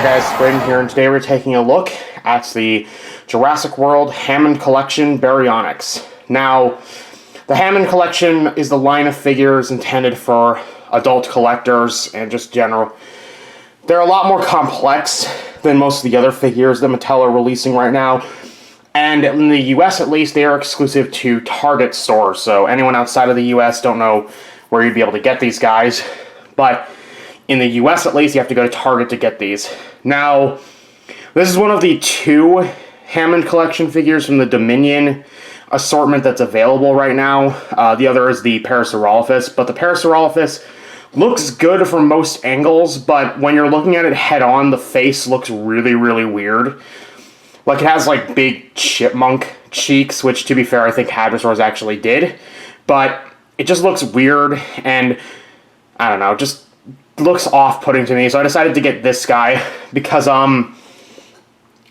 there guys, Brayden here, and today we're taking a look at the Jurassic World Hammond Collection Baryonyx. Now, the Hammond Collection is the line of figures intended for adult collectors and just general. They're a lot more complex than most of the other figures that Mattel are releasing right now, and in the US at least, they are exclusive to Target stores, so anyone outside of the US don't know where you'd be able to get these guys, but in the US, at least, you have to go to Target to get these. Now, this is one of the two Hammond Collection figures from the Dominion assortment that's available right now. The other is the Parasaurolophus, but the Parasaurolophus looks good from most angles, but when you're looking at it head-on, the face looks really, really weird. Like, it has, like, big chipmunk cheeks, which, to be fair, I think Hadrosaurs actually did, but it just looks weird, and, I don't know, just looks off-putting to me, so I decided to get this guy because I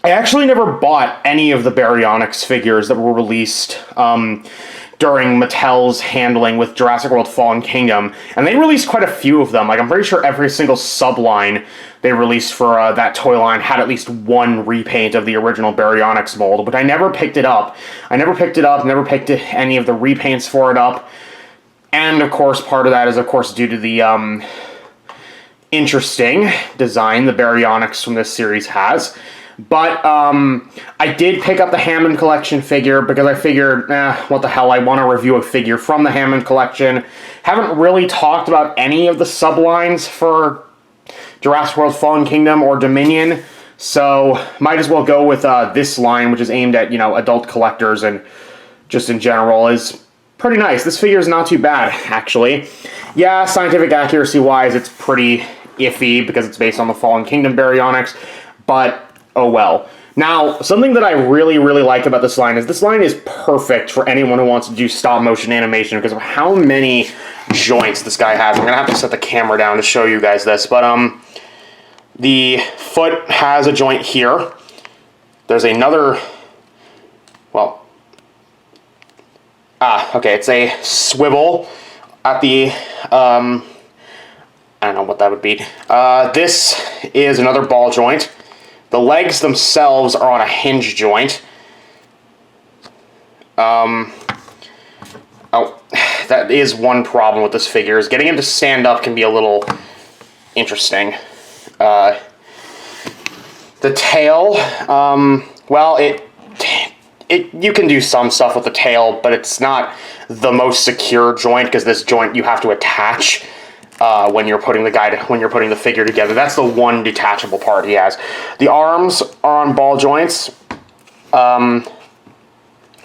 actually never bought any of the Baryonyx figures that were released during Mattel's handling with Jurassic World Fallen Kingdom, and they released quite a few of them. Like, I'm pretty sure every single subline they released for that toy line had at least one repaint of the original Baryonyx mold, but I never picked it up. Never picked any of the repaints for it up, and of course part of that is of course due to the interesting design the Baryonyx from this series has. But I did pick up the Hammond Collection figure because I figured, what the hell, I want to review a figure from the Hammond Collection. Haven't really talked about any of the sublines for Jurassic World Fallen Kingdom or Dominion, so might as well go with this line, which is aimed at, adult collectors and just in general is pretty nice. This figure is not too bad, actually. Yeah, scientific accuracy-wise, it's pretty iffy because it's based on the Fallen Kingdom Baryonyx, but oh well. Now, something that I really, really like about this line is perfect for anyone who wants to do stop-motion animation because of how many joints this guy has. I'm going to have to set the camera down to show you guys this, but the foot has a joint here. There's another, well, okay, it's a swivel at the, I don't know what that would be. This is another ball joint. The legs themselves are on a hinge joint. Oh, that is one problem with this figure, is getting him to stand up can be a little interesting. The tail, well, you can do some stuff with the tail, but it's not the most secure joint, because this joint you have to attach when you're putting the figure together. That's the one detachable part he has. The arms are on ball joints, and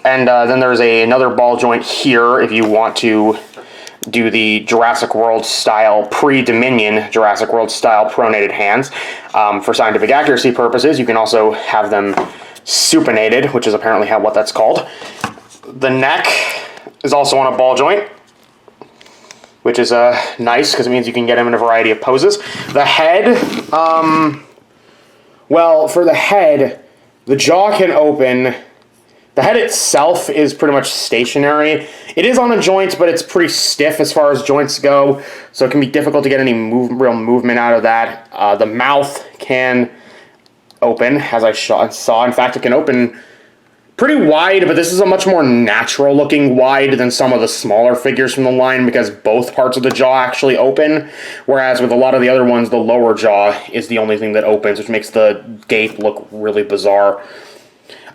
then there's another ball joint here if you want to do the Jurassic World style, pre-Dominion Jurassic World style pronated hands. For scientific accuracy purposes, you can also have them supinated, which is apparently what that's called. The neck is also on a ball joint, which is nice because it means you can get him in a variety of poses. The head, well, for the head, the jaw can open. The head itself is pretty much stationary. It is on a joint, but it's pretty stiff as far as joints go, so it can be difficult to get any real movement out of that. The mouth can open, as I saw. In fact, it can open pretty wide, but this is a much more natural-looking wide than some of the smaller figures from the line because both parts of the jaw actually open, whereas with a lot of the other ones, the lower jaw is the only thing that opens, which makes the gape look really bizarre.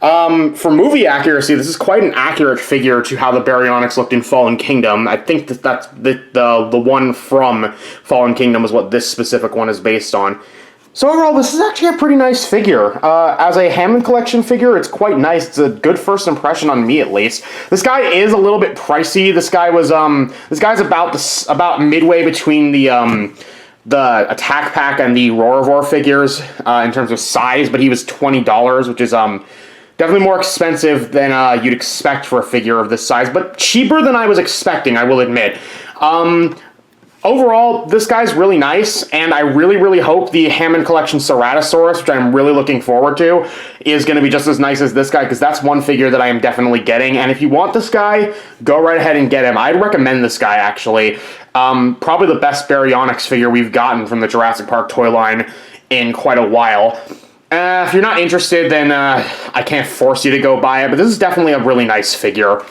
For movie accuracy, this is quite an accurate figure to how the Baryonyx looked in Fallen Kingdom. I think that's the one from Fallen Kingdom is what this specific one is based on. So overall, this is actually a pretty nice figure. As a Hammond Collection figure, it's quite nice. It's a good first impression on me, at least. This guy is a little bit pricey. This guy's about midway between the Attack Pack and the Roarivore figures in terms of size, but he was $20, which is definitely more expensive than you'd expect for a figure of this size, but cheaper than I was expecting, I will admit. Overall, this guy's really nice, and I really, really hope the Hammond Collection Ceratosaurus, which I'm really looking forward to, is going to be just as nice as this guy, because that's one figure that I am definitely getting. And if you want this guy, go right ahead and get him. I'd recommend this guy, actually. Probably the best Baryonyx figure we've gotten from the Jurassic Park toy line in quite a while. If you're not interested, then I can't force you to go buy it, but this is definitely a really nice figure.